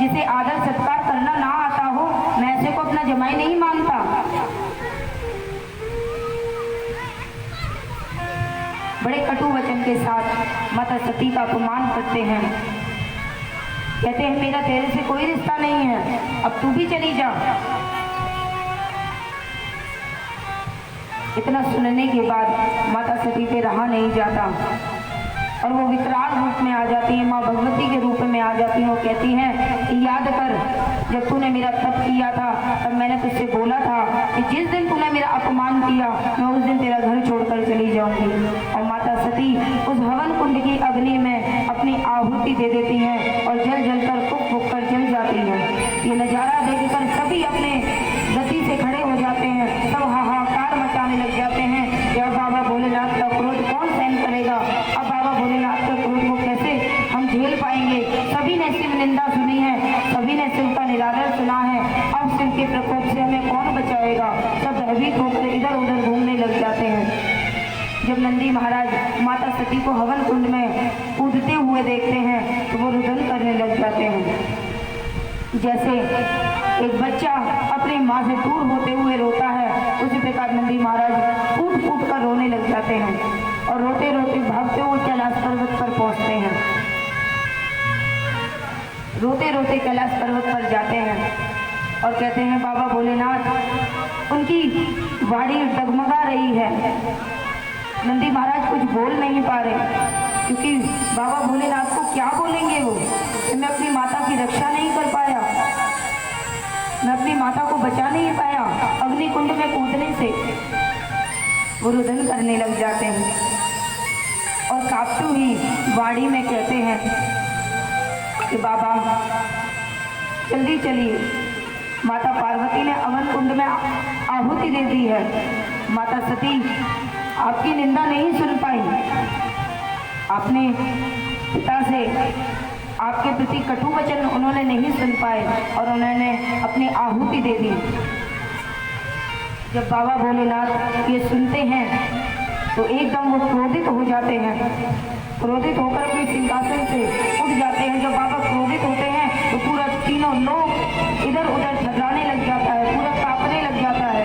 जिसे आदर सत्कार करना ना आता हो, मैं ऐसे को अपना जमाई नहीं मानता। बड़े कटु वचन के साथ माता सती का अपमान करते हैं। कहते हैं मेरा तेरे से कोई रिश्ता नहीं है, अब तू भी चली जा। इतना सुनने के बाद माता सती पे रहा नहीं जाता और वो विकराल रूप में आ जाती है, माँ भगवती के रूप में आ जाती है। वो कहती हैं कि याद कर, जब तूने मेरा तप किया था तब मैंने तुझसे बोला था कि जिस दिन तूने मेरा अपमान किया मैं उस दिन तेरा घर छोड़कर चली जाऊंगी। और माता सती उस हवन कुंड की अग्नि में अपनी आहुति दे देती हैं और जल जल कर फूक फूक कर जल जाती हैं। ये नज़ारा देखकर सभी अपने गति से खड़े हो जाते हैं, सब हाहाकार मचाने लग जाते हैं कि अब बाबा भोलेनाथ का क्रोध कौन सहन करेगा, अब बाबा भोलेनाथ के क्रोध को कैसे हम झेल पाएंगे। सभी ने शिव निंदा सुनी है, सभी ने शिव का निरादर सुना है, अब शिव के प्रकोप से हमें कौन बचाएगा। सब भयभीत होकर इधर उधर घूमने लग जाते हैं। जब नंदी महाराज माता सती को हवन कुंड में कूदते हुए देखते हैं तो वो रुदन करने लग जाते हैं। जैसे एक बच्चा अपनी माँ से दूर होते हुए रोता है, उसी प्रकार नंदी महाराज फूट फूट कर रोने लग जाते हैं और रोते रोते भागते हुए कैलाश पर्वत पर पहुंचते हैं। रोते रोते कैलाश पर्वत पर जाते हैं और कहते हैं बाबा भोलेनाथ, उनकी वाणी डगमगा रही है। नंदी महाराज कुछ बोल नहीं पा रहे क्योंकि बाबा भोलेनाथ को क्या बोलेंगे वो, मैं अपनी माता की रक्षा नहीं कर पाया, मैं अपनी माता को बचा नहीं पाया। अग्नि कुंड में कूदने से वो रुदन करने लग जाते हैं और कांपती हुई वाणी में कहते हैं कि बाबा जल्दी चलिए। माता पार्वती ने हवन कुंड में आहुति दे दी है। माता सती आपकी निंदा नहीं सुन पाई, आपने पिता से आपके प्रति कटु वचन उन्होंने नहीं सुन पाए और उन्होंने अपनी आहुति दे दी। जब बाबा भोलेनाथ ये सुनते हैं तो एकदम वो क्रोधित हो जाते हैं, क्रोधित होकर अपने सिंहासन से उठ जाते हैं। जब बाबा क्रोधित होते हैं तो पूरा तीनों लोग इधर उधर थर्राने लग जाता है, पूरा कांपने लग जाता है।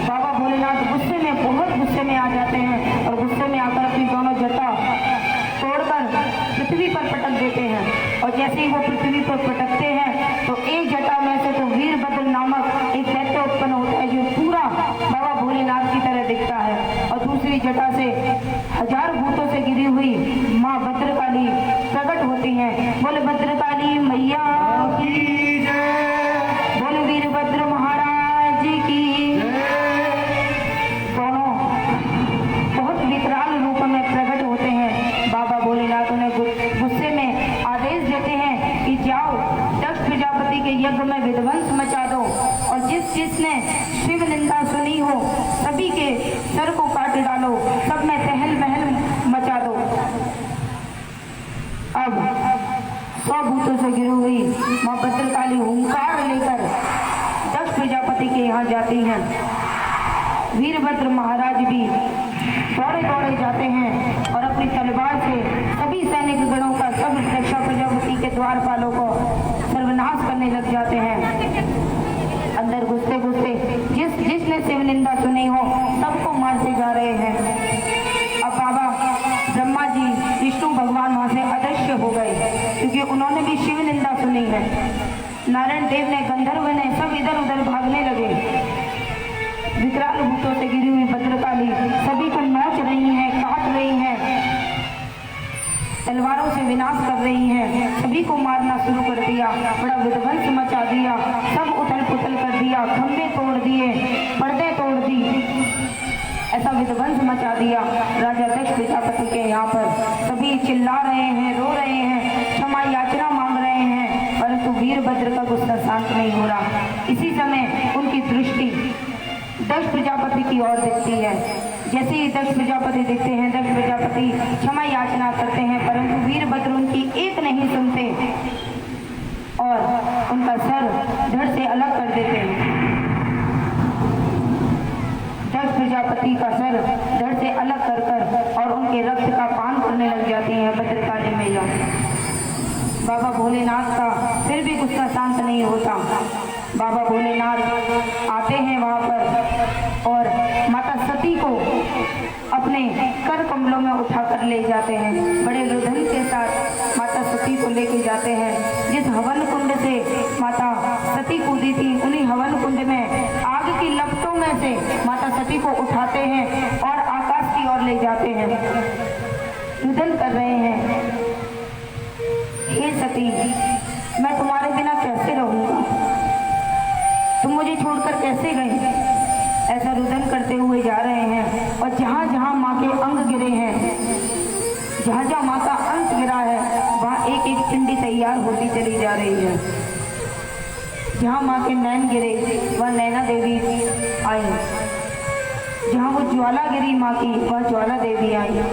बाबा भोलेनाथ गुस्से में, बहुत गुस्से में आ जाते हैं और गुस्से में आकर अपनी दोनों जटा तोड़कर पृथ्वी पर पटक देते हैं। और जैसे ही वो पृथ्वी पर पटकते हैं तो एक जटा में से तो वीरभद्र नामक एक दैत्य उत्पन्न होता है जो पूरा बाबा भोलेनाथ की तरह दिखता है। और दूसरी जटा से 1000 भूतों से गिरी हुई माँ भद्रकाली प्रकट होती हैं। बोले भद्रकाली मैया की जय, बोले वीरभद्र महाराज की दोनों बहुत विकराल रूप में प्रकट होते हैं। बाबा भोलेनाथ उन्हें गुस्से में आदेश देते हैं कि जाओ दक्ष प्रजापति के यज्ञ में विध्वंस मचा दो और जिसने शिव निंदा सुनी हो सभी के सर को काट डालो, सब में तहल महल मचा दो। अब 100 भूतों से गिरी हुई माँ भद्रकाली हुंकार लेकर दक्ष प्रजापति के यहाँ जाती हैं। वीरभद्र महाराज भी दौड़े दौड़े जाते हैं और अपनी तलवार से सभी सैनिक गणों का, सब दक्षा प्रजापति के द्वारपालों को सर्वनाश करने लग जाते हैं। अंदर घुसते घुसते जिसने शिव निंदा सुनी हो सबको मारते जा रहे हैं। अब बाबा ब्रह्मा जी, विष्णु भगवान वहां से अदृश्य हो गए क्योंकि उन्होंने भी शिव निंदा सुनी है। नारायण देव ने, गंधर्व ने, सब इधर उधर भागने लगे। विकराल भूतों से गिरी हुई भद्रकाली सभी को नोच रही हैं, काट रही हैं, तलवारों से विनाश कर रही हैं, सभी को मारना शुरू कर दिया, बड़ा विध्वंस मचा दिया, सब उथल पुथल कर दिया, खंभे तोड़ दिए, पर्दे तोड़ दी, ऐसा विध्वंस मचा दिया। राजा दक्ष प्रजापति के यहाँ पर सभी चिल्ला रहे हैं, रो रहे हैं, क्षमा याचना मांग रहे हैं, परंतु वीरभद्र का गुस्सा शांत नहीं हो रहा। इसी समय उनकी दृष्टि दक्ष प्रजापति की ओर दिखती है। जैसे ही दक्ष प्रजापति दिखते हैं, दक्ष प्रजापति क्षमा याचना करते हैं, परंतु वीरभद्र उनकी एक नहीं सुनते और उनका सर धड़ से अलग कर देते हैं। दक्ष प्रजापति का सर धड़ से अलग कर और उनके रक्त का पान करने लग जाती हैं भद्रकाली मैया। बाबा भोलेनाथ भोलेनाथ का फिर भी गुस्सा शांत नहीं होता। बाबा भोलेनाथ आते हैं वहाँ पर और माता सती को अपने कर कमलों में उठाकर ले जाते हैं। बड़े रुदन के साथ माता सती को लेके जाते हैं। जिस हवन कुंड से माता सती कूदी थी, उन्हीं हवन कुंड में आग की लपटों में से माता सती को उठाते हैं और आकाश की ओर ले जाते हैं। रुदन कर रहे हैं, हे सती, मैं तुम्हारे बिना कैसे रहूंगा, तुम मुझे छोड़कर कैसे गए। ऐसा रुदन करते हुए जा रहे हैं और जहाँ जहाँ माँ के अंग गिरे हैं, जहाँ जहाँ माँ का अंश गिरा है, वहाँ एक एक पिंडी तैयार होती चली जा रही है। जहाँ माँ के नैन गिरे वह नैना देवी आई, जहाँ वो ज्वाला गिरी माँ की वह ज्वाला देवी आई,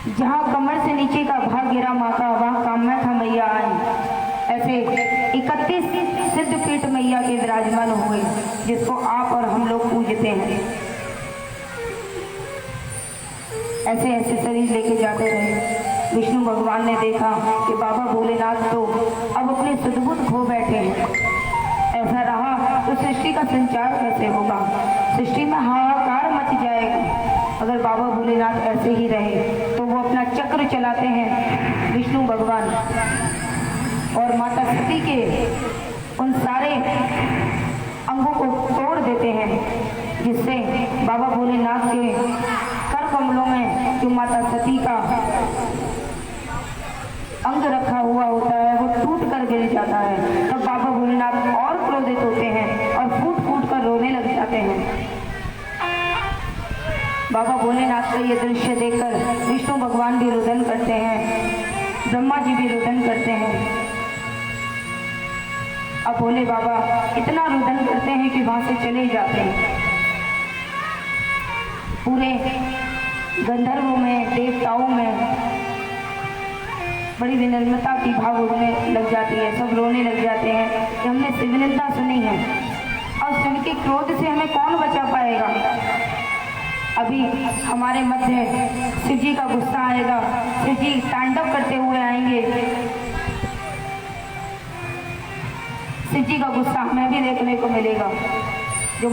जहाँ कमर से नीचे का भाग गिरा माँ का वहाँ कामाख्या मैया आई। ऐसे 31 सिद्ध पीठ मैया के विराजमान हुए, जिसको आप और हम लोग पूजते हैं। ऐसे ऐसे शरीर लेके जाते रहे। विष्णु भगवान ने देखा कि बाबा भोलेनाथ तो अब अपने सद्बुद्ध खो बैठे हैं। ऐसा रहा तो सृष्टि का संचार कैसे होगा, सृष्टि में हाहाकार मच जाएगा। अगर बाबा भोलेनाथ ऐसे ही रहे तो वो अपना चक्र चलाते हैं विष्णु भगवान और माता सती के उन सारे अंगों को तोड़ देते हैं, जिससे बाबा भोलेनाथ के कर कमलों में जो माता सती का अंग रखा हुआ होता है वो टूट कर गिर जाता है। तब बाबा भोलेनाथ और क्रोधित होते हैं और फूट फूट कर रोने लग जाते हैं। बाबा भोलेनाथ का ये दृश्य देखकर विष्णु भगवान भी रुदन करते हैं, ब्रह्मा जी भी रुदन करते हैं। अब भोले बाबा इतना रुदन करते हैं कि वहां से चले जाते हैं। पूरे गंधर्वों में, देवताओं में बड़ी विनम्रता की भाव उठने लग जाती है। सब रोने लग जाते हैं कि हमने शिवनिंदा सुनी है और शिव के क्रोध से हमें कौन बचा पाएगा। अभी हमारे मध्य शिव जी का गुस्सा आएगा, शिव जी तांडव करते हुए आएंगे। शिव जी का गुस्सा हमें भी देखने को मिलेगा। जो